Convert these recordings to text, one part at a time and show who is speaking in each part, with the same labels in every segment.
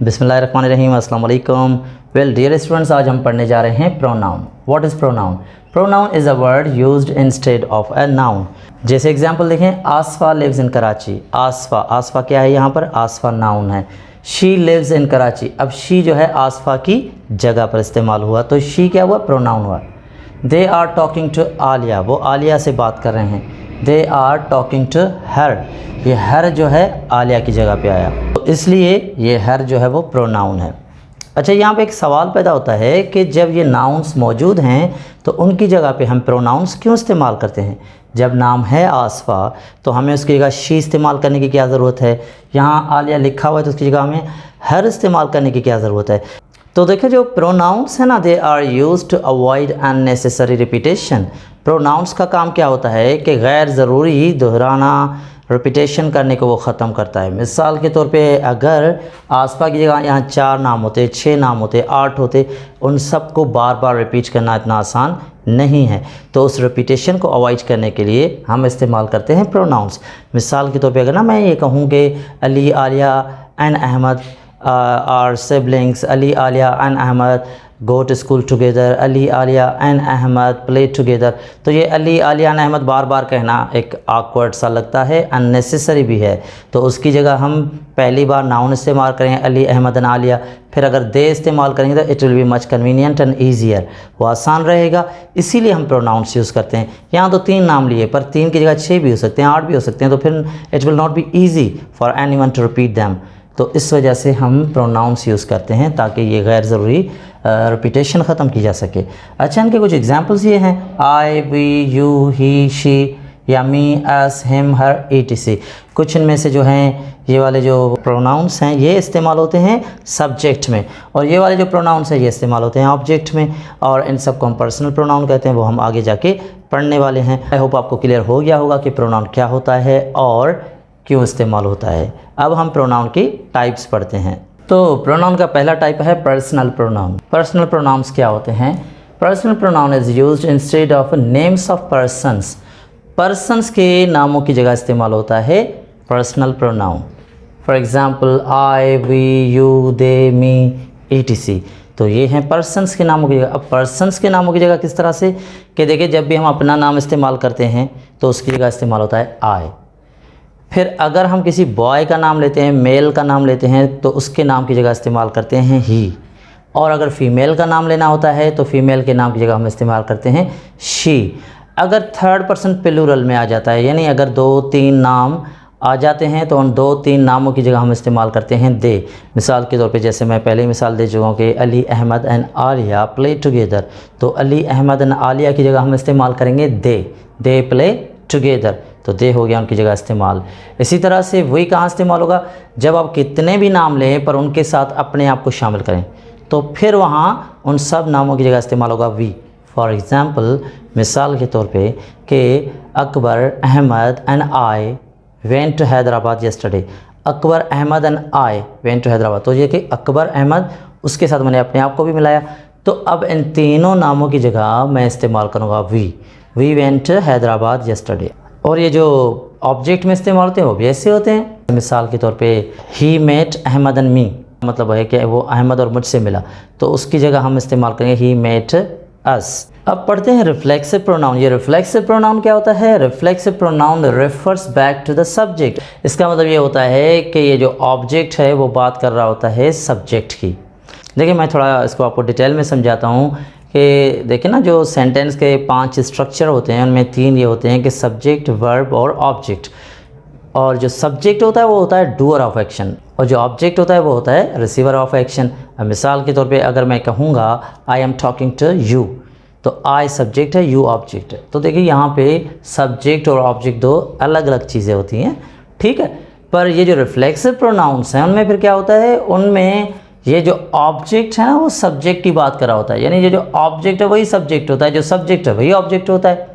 Speaker 1: बिस्मिल्लाहिर्रहमानिर्रहीम, अस्सलाम वालेकुम। वेल डियर स्टूडेंट्स, आज हम पढ़ने जा रहे हैं pronoun. What is pronoun? Pronoun is a word used instead of a noun. जैसे एग्जांपल देखें, आसफा लिव्स इन कराची। आसफा, आसफा क्या है यहाँ पर? आसफा नाउन है। शी लिव्स इन कराची, अब शी जो है आसफा की जगह पर इस्तेमाल हुआ, तो शी क्या हुआ? प्रोनाउन हुआ। They are talking to Aliya, वो आलिया से बात कर रहे हैं। They are talking to her, ये हर जो है आलिया की जगह पे आया, तो इसलिए ये हर जो है वो प्रोनाउन है। अच्छा, यहाँ पे एक सवाल पैदा होता है कि जब ये नाउन्स मौजूद हैं तो उनकी जगह पे हम प्रोनाउंस क्यों इस्तेमाल करते हैं? जब नाम है आसफा तो हमें उसकी जगह शी इस्तेमाल करने की क्या ज़रूरत है? यहाँ आलिया लिखा हुआ है तो उसकी जगह हमें हर इस्तेमाल करने की क्या ज़रूरत है? तो देखिए, जो प्रोनाउंस है ना, they are used to avoid unnecessary repetition. Pronouns का काम क्या होता है कि गैर ज़रूरी दोहराना, रिपीटेशन करने को वो ख़त्म करता है। मिसाल के तौर पे अगर आसफा की जगह यहाँ 4 नाम होते, 6 नाम होते, 8 होते, उन सब को बार बार रिपीट करना इतना आसान नहीं है, तो उस रिपीटेशन को अवॉइड करने के लिए हम इस्तेमाल करते हैं प्रोनाउंस। मिसाल के तौर पे अगर ना मैं ये कहूँ कि Ali, Aliya and Ahmad are siblings, Ali, Aliya and Ahmad go to school together, Ali, Aliya and Ahmad play together, तो ये अली, आलिया एंड अहमद बार बार कहना एक awkward सा लगता है, अननेसेसरी भी है। तो उसकी जगह हम पहली बार नाउन इस्तेमाल करें, अली, अहमद एंड आलिया, फिर अगर दे इस्तेमाल करेंगे तो it will be much convenient and easier, वो आसान रहेगा, इसीलिए हम प्रोनाउंस यूज़ करते हैं। यहाँ तो 3 नाम लिए, पर 3 की जगह 6 भी हो सकते हैं, 8 भी हो सकते हैं, तो फिर it will not be easy for anyone to repeat them. तो इस वजह से हम प्रोनाउंस यूज़ करते हैं ताकि ये गैर ज़रूरी रिपीटेशन ख़त्म की जा सके। अच्छा, इनके कुछ एग्जांपल्स ये हैं, आई, वी, यू, ही, शी, या मी, अस, हिम, हर, etc। कुछ इनमें से जो हैं ये वाले जो प्रोनाउंस हैं ये इस्तेमाल होते हैं सब्जेक्ट में, और ये वाले जो प्रोनाउंस हैं ये इस्तेमाल होते हैं ऑब्जेक्ट में, और इन सब को हम पर्सनल प्रोनाउन कहते हैं, वो हम आगे जाके पढ़ने वाले हैं। आई होप आपको क्लियर हो गया होगा कि प्रोनाउन क्या होता है और क्यों इस्तेमाल होता है। अब हम प्रोनाउन की टाइप्स पढ़ते हैं। तो प्रोनाउन का पहला टाइप है पर्सनल प्रोनाउन। पर्सनल प्रोनाउंस क्या होते हैं? Personal pronoun is used instead of names of persons. Persons के नामों की जगह इस्तेमाल होता है personal pronoun. For example I, we, you, they, me, etc। तो ये हैं पर्सन्स के नामों की जगह। अब पर्सन्स के नामों की जगह किस तरह से कि देखिए, जब भी हम अपना नाम इस्तेमाल करते हैं तो उसकी जगह इस्तेमाल होता है आई। फिर अगर हम किसी बॉय का नाम लेते हैं, मेल का नाम लेते हैं, तो उसके नाम की जगह इस्तेमाल करते हैं ही। और अगर फ़ीमेल का नाम लेना होता है तो फ़ीमेल के नाम की जगह हम इस्तेमाल करते हैं शी। अगर थर्ड पर्सन प्लूरल में आ जाता है, यानी अगर 2-3 नाम आ जाते हैं तो उन 2-3 नामों की जगह हम इस्तेमाल करते हैं दे। मिसाल के तौर पे जैसे मैं पहले ही मिसाल दे चुका हूँ कि Ali, Ahmad and Aliya play together, तो अली, अहमद एंड आलिया की जगह हम इस्तेमाल करेंगे दे प्ले टुगेदर, तो दे हो गया उनकी जगह इस्तेमाल। इसी तरह से वही कहाँ इस्तेमाल होगा? जब आप कितने भी नाम लें पर उनके साथ अपने आप को शामिल करें, तो फिर वहाँ उन सब नामों की जगह इस्तेमाल होगा वी। फॉर एग्ज़ाम्पल, मिसाल के तौर पे कि Akbar, Ahmad and I went to Hyderabad yesterday. Akbar, Ahmad and I went to Hyderabad, तो ये कि अकबर, अहमद, उसके साथ मैंने अपने आप को भी मिलाया, तो अब इन तीनों नामों की जगह मैं इस्तेमाल करूँगा we went to Hyderabad yesterday. और ये जो ऑब्जेक्ट में इस्तेमाल होते हैं वो भी ऐसे होते हैं। मिसाल के तौर पे he met Ahmad and me, मतलब है कि वो अहमद और मुझसे मिला, तो उसकी जगह हम इस्तेमाल करेंगे ही मेट अस। अब पढ़ते हैं रिफ्लेक्सिव प्रोनाउन। ये रिफ्लेक्सिव प्रोनाउन क्या होता है? Reflexive pronoun refers back to the subject. इसका मतलब ये होता है कि ये जो ऑब्जेक्ट है वो बात कर रहा होता है सब्जेक्ट की। देखिए, मैं थोड़ा इसको आपको डिटेल में समझाता हूँ कि देखिए ना, जो सेंटेंस के 5 स्ट्रक्चर होते हैं उनमें 3 ये होते हैं कि सब्जेक्ट, वर्ब और ऑब्जेक्ट। और जो सब्जेक्ट होता है वो होता है डूअर ऑफ एक्शन, और जो ऑब्जेक्ट होता है वो होता है रिसीवर ऑफ एक्शन। मिसाल के तौर पे अगर मैं कहूँगा I am talking to you, तो आई सब्जेक्ट है, यू ऑब्जेक्ट है। तो देखिए, यहाँ पे सब्जेक्ट और ऑब्जेक्ट 2 अलग अलग चीज़ें होती हैं, ठीक है। पर ये जो रिफ्लेक्सिव प्रोनाउंस हैं उनमें फिर क्या होता है, उनमें ये जो ऑब्जेक्ट है ना वो सब्जेक्ट की बात कर रहा होता है, यानी ये जो ऑब्जेक्ट है वही सब्जेक्ट होता है, जो सब्जेक्ट है वही ऑब्जेक्ट होता है।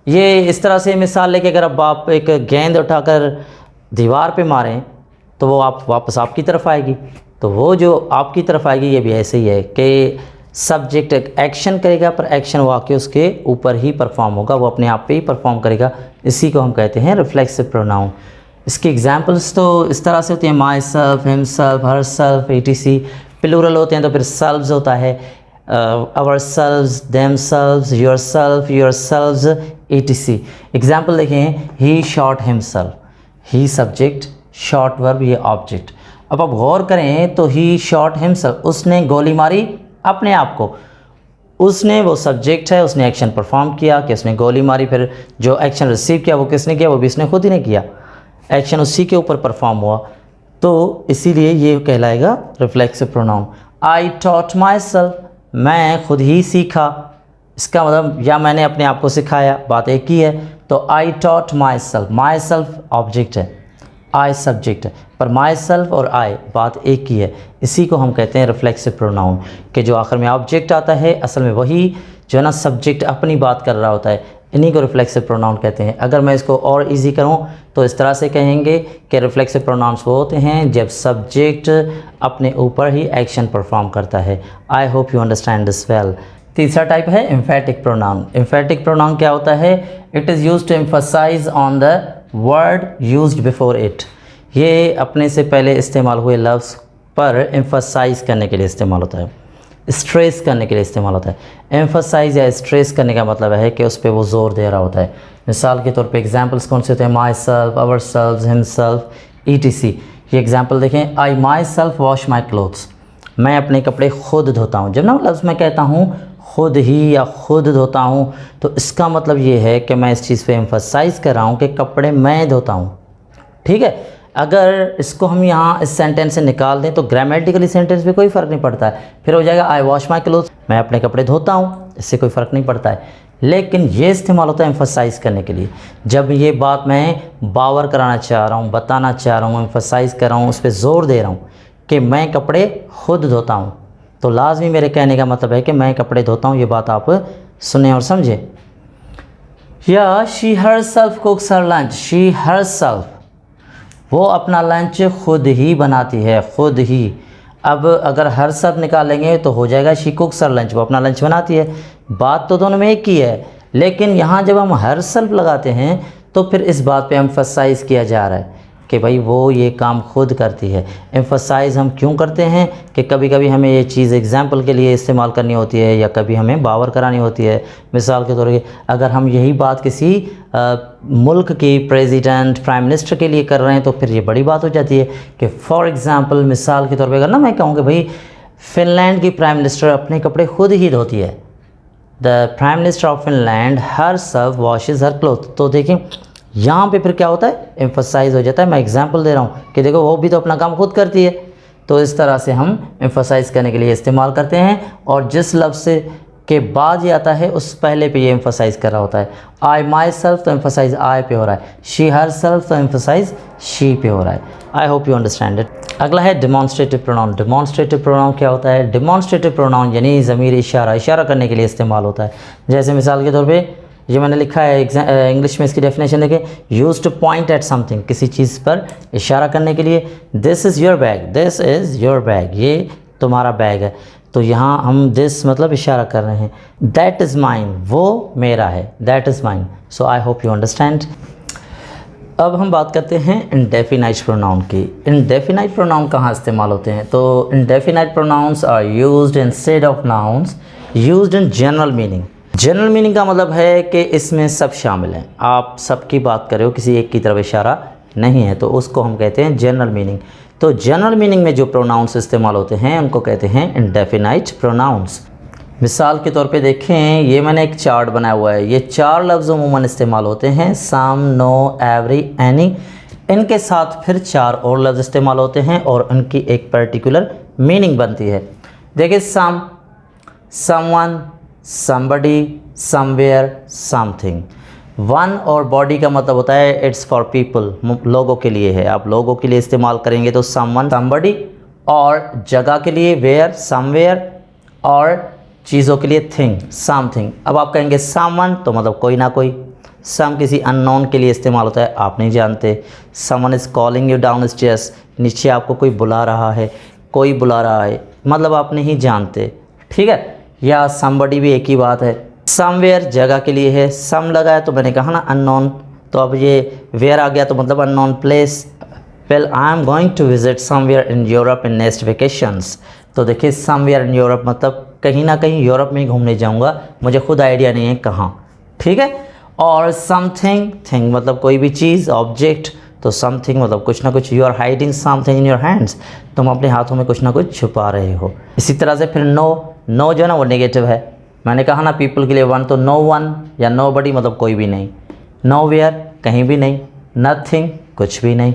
Speaker 1: ये इस तरह से मिसाल लेके अगर अब आप एक गेंद उठाकर दीवार पे मारें तो वो आप वापस आपकी तरफ आएगी, तो वो जो आपकी तरफ आएगी ये भी ऐसे ही है कि सब्जेक्ट एक्शन करेगा पर एक्शन वो आके उसके ऊपर ही परफॉर्म होगा, वो अपने आप पे ही परफॉर्म करेगा। इसी को हम कहते हैं रिफ्लेक्सिव प्रोनाउन। इसकी एग्जांपल्स तो इस तरह से होती हैं, myself, himself, herself, etc। Plural होते हैं तो फिर सेल्व्स होता है, ourselves, themselves, yourselves, etc। Example देखें, he shot himself, he subject, shot verb, ये ऑब्जेक्ट। अब आप गौर करें तो ही शॉट हिमसेल्फ, उसने गोली मारी अपने आप को, उसने वो सब्जेक्ट है, उसने एक्शन परफॉर्म किया कि उसने गोली मारी, फिर जो एक्शन रिसीव किया वो किसने किया, वो भी इसने खुद ही ने किया, एक्शन उसी के ऊपर परफॉर्म हुआ, तो इसीलिए ये कहलाएगा reflexive pronoun. I taught my self, मैं खुद ही सीखा, इसका मतलब या मैंने अपने आप को सिखाया, बात एक ही है। तो I taught my self object है, आई सब्जेक्ट है, पर माई सेल्फ और आई बात एक ही है। इसी को हम कहते हैं रिफ्लेक्सिव प्रोनाउन, कि जो आखिर में ऑब्जेक्ट आता है असल में वही जो है ना सब्जेक्ट अपनी बात कर रहा होता है, इन्हीं को रिफ्लेक्सिव प्रोनाउन कहते हैं। अगर मैं इसको और इजी करूं तो इस तरह से कहेंगे कि रिफ्लेक्सिव प्रोनाउंस वो होते हैं जब सब्जेक्ट अपने ऊपर ही एक्शन परफॉर्म करता है। I hope you understand this well. तीसरा टाइप है एम्फेटिक प्रोनाउन। एम्फेटिक प्रोनाउन क्या होता है? It is used to emphasize on the word used before it. ये अपने से पहले इस्तेमाल हुए लफ्ज़ पर एम्फसाइज करने के लिए इस्तेमाल होता है, स्ट्रेस करने के लिए इस्तेमाल होता है। एम्फसाइज या स्ट्रेस करने का मतलब है कि उस पर वो ज़ोर दे रहा होता है। मिसाल के तौर पे एग्जांपल्स कौन से होते हैं? Myself, ourself, himself, etc। ये एग्जांपल देखें, I myself wash my clothes, मैं अपने कपड़े खुद धोता हूँ। जब ना लफ्ज़ मैं कहता हूँ खुद ही या खुद धोता हूँ तो इसका मतलब ये है कि मैं इस चीज़ पे एम्फसाइज़ कर रहा हूँ कि कपड़े मैं धोता हूँ। ठीक है, अगर इसको हम यहाँ इस सेंटेंस से निकाल दें तो ग्रामेटिकली सेंटेंस में कोई फ़र्क नहीं पड़ता है, फिर हो जाएगा आई वॉश माई क्लोथ, मैं अपने कपड़े धोता हूँ, इससे कोई फ़र्क नहीं पड़ता है। लेकिन ये इस्तेमाल होता है एम्फसाइज़ करने के लिए, जब ये बात मैं बावर कराना चाह रहा हूँ, बताना चाह रहा हूँ, एम्फसाइज़ कर रहा हूँ, उस पर ज़ोर दे रहा हूँ कि मैं कपड़े खुद धोता हूँ, तो लाजमी मेरे कहने का मतलब है कि मैं कपड़े धोता हूँ। ये बात आप सुने और समझे। या she her self कुक्स her lunch, she her self, वो अपना लंच खुद ही बनाती है, खुद ही। अब अगर हर सब निकालेंगे तो हो जाएगा शी कुक्स हर लंच, वो अपना लंच बनाती है। बात तो दोनों में एक ही है, लेकिन यहाँ जब हम हर सेल्फ लगाते हैं तो फिर इस बात पे एम्फसाइज़ किया जा रहा है कि भाई वो ये काम खुद करती है। एम्फसाइज़ हम क्यों करते हैं कि कभी कभी हमें ये चीज़ एग्जांपल के लिए इस्तेमाल करनी होती है या कभी हमें बावर करानी होती है। मिसाल के तौर पे अगर हम यही बात किसी मुल्क की प्रेसिडेंट, प्राइम मिनिस्टर के लिए कर रहे हैं तो फिर ये बड़ी बात हो जाती है कि फॉर एग्ज़ाम्पल मिसाल के तौर पर अगर ना मैं कहूँ कि भाई फ़िनलैंड की प्राइम मिनिस्टर अपने कपड़े खुद ही धोती है, the prime minister of Finland her self washes her cloth, तो देखें यहाँ पे फिर क्या होता है, एम्फसाइज़ हो जाता है। मैं एग्जांपल दे रहा हूँ कि देखो वो भी तो अपना काम खुद करती है, तो इस तरह से हम एम्फसाइज़ करने के लिए इस्तेमाल करते हैं। और जिस लफ्ज़ से के बाद ये आता है उस पहले पे ये एम्फसाइज़ कर रहा होता है। आई माई सेल्फ तो एम्फसाइज़ आई पे हो रहा है, शी हर सेल्फ तो एम्फसाइज़ शी पे हो रहा है। I hope you understand it. अगला है डेमॉन्स्ट्रेटिव प्रोनाउन। डेमॉन्स्ट्रेटिव प्रोनाउन क्या होता है? डेमॉन्स्ट्रेटिव प्रोनाउन यानी ज़मीर इशारा करने के लिए इस्तेमाल होता है। जैसे मिसाल के तौर पर ये मैंने लिखा है इंग्लिश में, इसकी डेफिनेशन देखें, use to point at something, किसी चीज़ पर इशारा करने के लिए। This is your bag, this is your bag, ये तुम्हारा बैग है, तो यहाँ हम दिस मतलब इशारा कर रहे हैं। दैट इज़ माइन, वो मेरा है, that is mine. So I hope you understand. अब हम बात करते हैं इंडेफिनाइट प्रोनाउन की। इंडेफिनाइट प्रोनाउन कहाँ इस्तेमाल होते हैं? तो indefinite pronouns are used instead of nouns used in general meaning. General meaning का मतलब है कि इसमें सब शामिल हैं, आप सबकी बात कर रहे हो, किसी एक की तरफ इशारा नहीं है, तो उसको हम कहते हैं जनरल मीनिंग। तो जनरल मीनिंग में जो प्रोनाउंस इस्तेमाल होते हैं उनको कहते हैं इंडेफिनाइट प्रोनाउंस। मिसाल के तौर पे देखें, ये मैंने एक चार्ट बनाया हुआ है, ये 4 लफ्ज़ अमूमन इस्तेमाल होते हैं, सम, नो, एवरी, एनी। इनके साथ फिर 4 और लफ्ज़ इस्तेमाल होते हैं और उनकी एक पर्टिकुलर मीनिंग बनती है। देखिए, some, someone, somebody, somewhere, something। One और बॉडी का मतलब होता है इट्स फॉर पीपल, लोगों के लिए है, आप लोगों के लिए इस्तेमाल करेंगे तो someone, somebody। और जगह के लिए where, somewhere। और चीज़ों के लिए thing, something। अब आप कहेंगे someone तो मतलब कोई ना कोई। some किसी अननोन के लिए इस्तेमाल होता है, आप नहीं जानते। someone is calling you downstairs, नीचे आपको कोई बुला रहा है, कोई बुला रहा है, मतलब आप नहीं जानते। ठीक है, या somebody भी एक ही बात है। somewhere जगह के लिए है, some लगा है तो मैंने कहा ना अननोन, तो अब ये वेयर आ गया तो मतलब unknown place. Well I am going to visit somewhere in Europe in next vacations. तो देखिए समवेयर इन यूरोप मतलब कहीं ना कहीं यूरोप में ही घूमने जाऊंगा, मुझे खुद आइडिया नहीं है कहाँ, ठीक है। और समथिंग, थिंग मतलब कोई भी चीज़, ऑब्जेक्ट, तो समथिंग मतलब कुछ ना कुछ। You are hiding something in your hands, तुम अपने हाथों में कुछ ना कुछ छुपा रहे हो। इसी तरह से फिर नो, नो जो है ना वो नेगेटिव है। मैंने कहा ना पीपल के लिए वन, तो नो वन या नो बडी मतलब कोई भी नहीं, नो वेयर कहीं भी नहीं, नथिंग कुछ भी नहीं।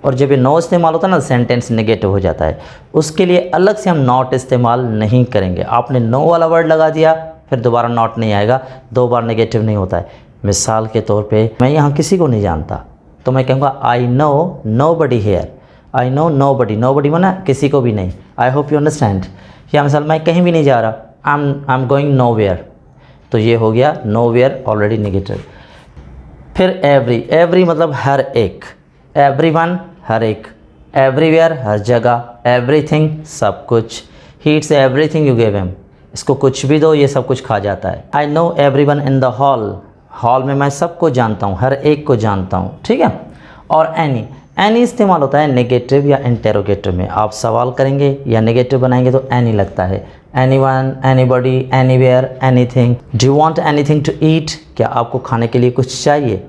Speaker 1: और जब ये नो इस्तेमाल होता है ना सेंटेंस नेगेटिव हो जाता है, उसके लिए अलग से हम नॉट इस्तेमाल नहीं करेंगे। आपने नो वाला वर्ड लगा दिया फिर दोबारा नॉट नहीं आएगा, 2 बार नेगेटिव नहीं होता है। मिसाल के तौर पे मैं यहाँ किसी को नहीं जानता तो मैं कहूँगा I know nobody here, I know nobody, nobody माना किसी को भी नहीं। I hope you understand. या मिसाल मैं कहीं भी नहीं जा रहा, I am going nowhere, तो ये हो गया नो वेयर ऑलरेडी नेगेटिव। फिर एवरी, एवरी मतलब हर एक, एवरीवन हर एक, एवरीवेयर हर जगह, एवरीथिंग सब कुछ। He eats everything you give him, इसको कुछ भी दो ये सब कुछ खा जाता है। I know everyone in the hall, hall में मैं सबको जानता हूँ, हर एक को जानता हूँ, ठीक है। और एनी, एनी इस्तेमाल होता है नेगेटिव या इंटेरोगेटिव में। आप सवाल करेंगे या नेगेटिव बनाएंगे तो एनी लगता है। Anyone, anybody, anywhere, anything. Do you want anything to eat, क्या आपको खाने के लिए कुछ चाहिए।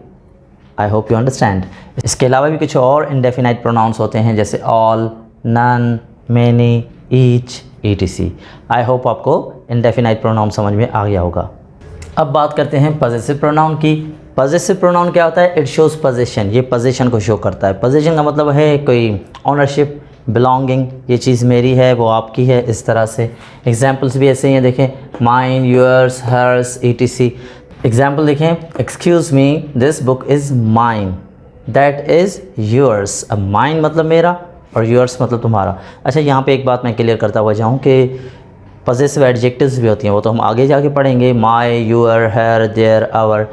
Speaker 1: I hope you understand. इसके अलावा भी कुछ और इंडेफिनाइट प्रोनाउंस होते हैं जैसे all, none, many, each, etc. I hope आपको इंडेफिनाइट प्रोनाउन समझ में आ गया होगा। अब बात करते हैं पॉजेसिव प्रोनाउन की। पॉजेसिव प्रोनाउन क्या होता है, इट शोज़ पोजीशन, ये पोजीशन को शो करता है। पोजीशन का मतलब है कोई ऑनरशिप, बिलोंगिंग, ये चीज़ मेरी है वो आपकी है, इस तरह से। एग्जाम्पल्स भी ऐसे ही हैं, देखें mine, yours, hers, etc. Example देखें, excuse me this book is mine, that is yours. अब माइन मतलब मेरा और योर्स मतलब तुम्हारा। अच्छा यहाँ पे एक बात मैं क्लियर करता हुआ जाऊँ कि पॉजेसिव एडजेक्टिव्स भी होती हैं, वो तो हम आगे जाके पढ़ेंगे, my, your, her, their, our.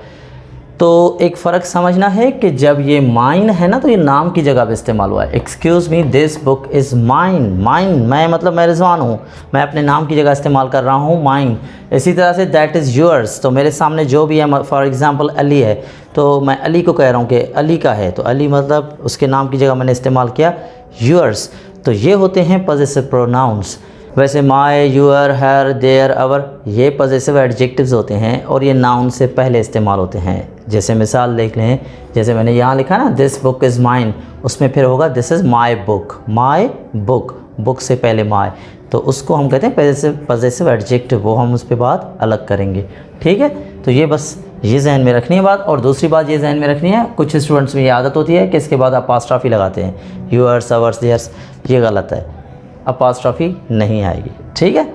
Speaker 1: तो एक फ़र्क समझना है कि जब ये माइन है ना तो ये नाम की जगह पे इस्तेमाल हुआ है। Excuse me this book is mine, mine मैं मतलब मैं रिजवान हूँ, मैं अपने नाम की जगह इस्तेमाल कर रहा हूँ माइन। इसी तरह से दैट इज़ योर्स, तो मेरे सामने जो भी है, फॉर एग्ज़ाम्पल अली है तो मैं अली को कह रहा हूँ कि अली का है, तो अली मतलब उसके नाम की जगह मैंने इस्तेमाल किया योर्स। तो ये होते हैं पॉजेसिव प्रोनाउंस। वैसे my, your, her, their, our ये पॉजेसिव एडजेक्टिव्स होते हैं और ये नाउन से पहले इस्तेमाल होते हैं। जैसे मिसाल देख लें, जैसे मैंने यहाँ लिखा ना दिस बुक इज़ माइन, उसमें फिर होगा this is my book, my book, book से पहले माय, तो उसको हम कहते हैं पॉजेसिव एडजेक्टिव, वो हम उस पर बात अलग करेंगे, ठीक है। तो ये बस ये जहन में रखनी है बात। और दूसरी बात ये जहन में रखनी है, कुछ स्टूडेंट्स में ये आदत होती है कि इसके बाद अपोस्ट्रोफी लगाते हैं, यूअर्स, आवर्स, देयर्स, ये गलत है, अपोस्ट्रोफी नहीं आएगी, ठीक है।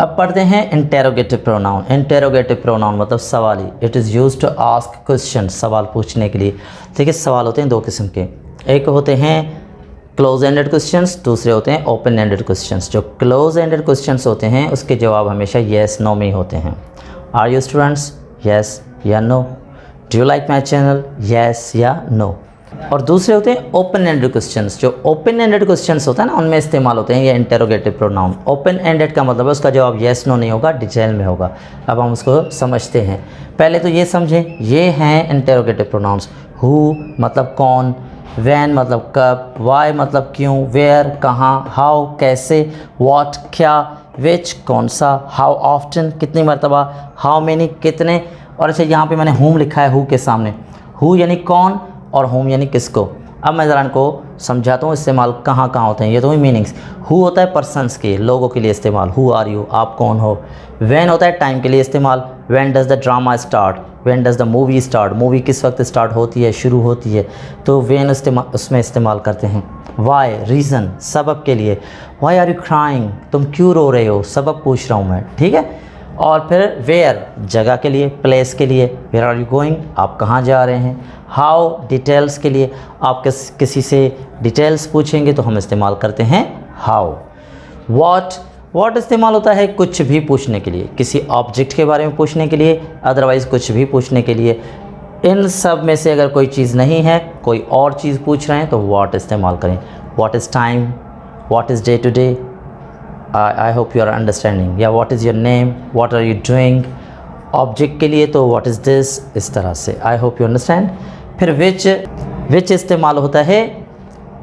Speaker 1: अब पढ़ते हैं इंटेरोगेटिव प्रोनाउन। इंटेरोगेटिव प्रोनाउन मतलब सवाली, it is used to ask question, सवाल पूछने के लिए। देखिए सवाल होते हैं 2 किस्म के, एक होते हैं क्लोज एंडेड क्वेश्चंस, दूसरे होते हैं ओपन एंडेड क्वेश्चंस। जो क्लोज एंडेड क्वेश्चंस होते हैं उसके जवाब हमेशा येस नो में ही होते हैं। आर यू स्टूडेंट्स, येस या no. Do you like my channel, yes या नो। और दूसरे होते हैं ओपन एंडेड क्वेश्चंस। जो ओपन एंडेड क्वेश्चंस होता है ना उनमें इस्तेमाल होते हैं ये इंटेरोगेटिव प्रोनाउन। ओपन एंडेड का मतलब है उसका जवाब येस नो नहीं होगा, डिटेल में होगा। अब हम उसको समझते हैं। पहले तो ये समझें, ये हैं इंटेरोगेटिव प्रोनाउंस। हु मतलब कौन, व्हेन मतलब कब, वाई मतलब क्यों, वेयर कहाँ, हाउ कैसे, व्हाट क्या, विच कौन सा, हाउ ऑफ्टन कितनी मरतबा, हाउ मेनी कितने। और अच्छा यहाँ पे मैंने हुम लिखा है हु के सामने, हु यानी कौन और होम यानी किसको। अब मैं ज़रा इनको समझाता हूँ इस्तेमाल कहाँ कहाँ होते हैं। ये तो हुई मीनिंग्स। हु होता है पर्सन्स के, लोगों के लिए इस्तेमाल, हु आर यू, आप कौन हो। व्हेन होता है टाइम के लिए इस्तेमाल, when does the drama start, when does the movie start, movie किस वक्त स्टार्ट होती है, शुरू होती है, तो व्हेन उसमें इस्तेमाल करते हैं। वाई रीज़न, सबब के लिए, वाई आर यू क्राइंग, तुम क्यों रो रहे हो, सबब पूछ रहा हूँ मैं, ठीक है। और फिर वेयर जगह के लिए, प्लेस के लिए, वेयर आर यू गोइंग आप कहाँ जा रहे हैं। हाउ डिटेल्स के लिए, आप किसी से डिटेल्स पूछेंगे तो हम इस्तेमाल करते हैं हाउ। व्हाट इस्तेमाल होता है कुछ भी पूछने के लिए, किसी ऑब्जेक्ट के बारे में पूछने के लिए, अदरवाइज़ कुछ भी पूछने के लिए। इन सब में से अगर कोई चीज़ नहीं है, कोई और चीज़ पूछ रहे हैं तो व्हाट इस्तेमाल करें। What is time, what is day to day, I hope you are understanding. Yeah, what is your name, what are you doing, object के लिए तो व्हाट इज़ दिस, इस तरह से। आई होप यू अंडरस्टैंड। फिर विच इस्तेमाल होता है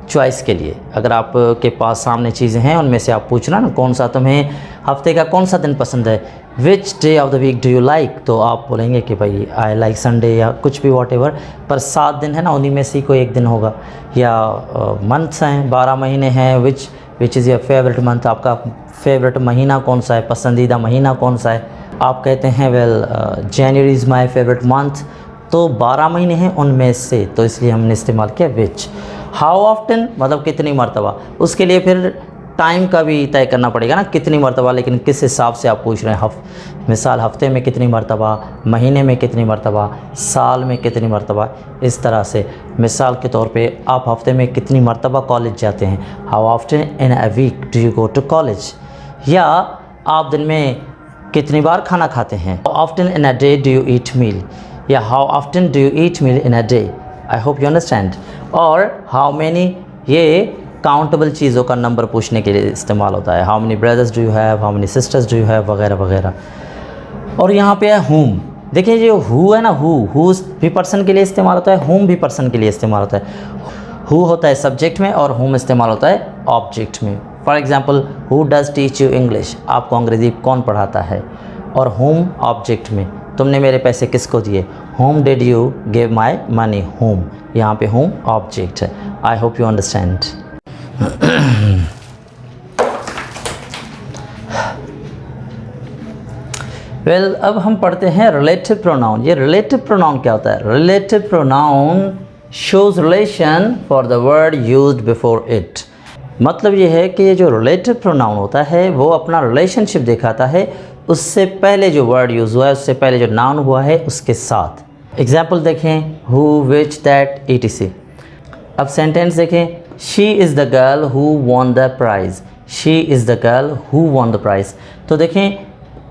Speaker 1: चॉइस के लिए। अगर आपके पास सामने चीज़ें हैं, उनमें से आप पूछना ना कौन सा तुम्हें हफ्ते का कौन सा दिन पसंद है, which day of the week do you like, तो आप बोलेंगे कि भाई आई लाइक संडे या कुछ भी वॉट एवर। पर 7 दिन है ना, उन्हीं में से कोई एक दिन होगा। या मंथ्स हैं, 12 महीने हैं, which is your favourite month, आपका फेवरेट महीना कौन सा है, पसंदीदा महीना कौन सा है। आप कहते हैं well January is my favourite month, तो 12 महीने हैं उनमें से, तो इसलिए हमने इस्तेमाल किया विच। हाउ ऑफ्टन मतलब कितनी मरतबा, उसके लिए फिर टाइम का भी तय करना पड़ेगा ना, कितनी मरतबा, लेकिन किस हिसाब से आप पूछ रहे हैं। मिसाल हफ्ते में कितनी मरतबा, महीने में कितनी मरतबा, साल में कितनी मरतबा, इस तरह से। मिसाल के तौर पे आप हफ्ते में कितनी मरतबा कॉलेज जाते हैं, how often in a week do you go to college. या आप दिन में कितनी बार खाना खाते हैं, how often in a day do you eat meal, या how often do you eat meal in a day. I hope you understand. और हाउ मैनी, ये काउंटेबल चीज़ों का नंबर पूछने के लिए इस्तेमाल होता है। How many brothers do you have, how many sisters do you have, वगैरह वगैरह। और यहाँ पे है हुम। देखिए जो हु है ना, हु भी पर्सन के लिए इस्तेमाल होता है, हुम भी पर्सन के लिए इस्तेमाल होता है। हु होता है सब्जेक्ट में और हुम इस्तेमाल होता है ऑब्जेक्ट में। For example who does teach you English, आपको अंग्रेज़ी कौन पढ़ाता है। और हुम ऑब्जेक्ट में, तुमने मेरे पैसे किसको दिए, home did you give my money, home, यहाँ पे होम ऑब्जेक्ट है। I hope you understand. Well अब हम पढ़ते हैं रिलेटिव प्रोनाउन। ये रिलेटिव प्रोनाउन क्या होता है? Relative pronoun shows relation for the word used before it. मतलब ये है कि ये जो रिलेटिव प्रोनाउन होता है वो अपना रिलेशनशिप दिखाता है उससे पहले जो वर्ड यूज़ हुआ है, उससे पहले जो नाउन हुआ है उसके साथ। एग्जाम्पल देखें, हु, विच, दैट, etc। अब सेंटेंस देखें, she is the girl who won the prize, she is the girl who won the prize. तो देखें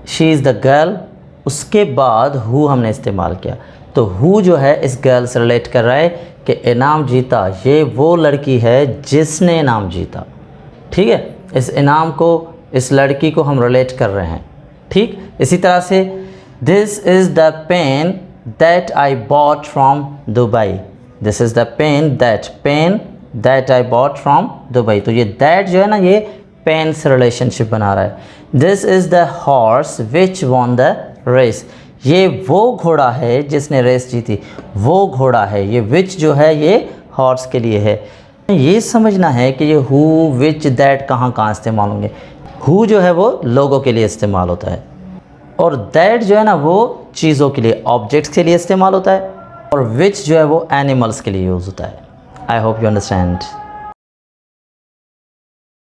Speaker 1: शी इज़ द गर्ल, उसके बाद हु हमने इस्तेमाल किया, तो हु जो है इस गर्ल से रिलेट कर रहा है कि इनाम जीता, ये वो लड़की है जिसने इनाम जीता। ठीक है, इस इनाम को, इस लड़की को हम रिलेट कर रहे हैं। ठीक, इसी तरह से this is the pen that I bought from Dubai, this is the pen that I bought from Dubai. तो ये दैट जो है ना, ये पेन से रिलेशनशिप बना रहा है। This is the horse which won the race, ये वो घोड़ा है जिसने रेस जीती, वो घोड़ा है। ये विच जो है ये हॉर्स के लिए है। ये समझना है कि ये हु, विच, दैट कहाँ कहाँ इस्तेमाल होंगे। हु जो है वो लोगों के लिए इस्तेमाल होता है, और दैट जो है ना वो चीज़ों के लिए, ऑब्जेक्ट्स के लिए इस्तेमाल होता है, और विच जो है वो एनिमल्स के लिए यूज़ होता है। I hope you understand.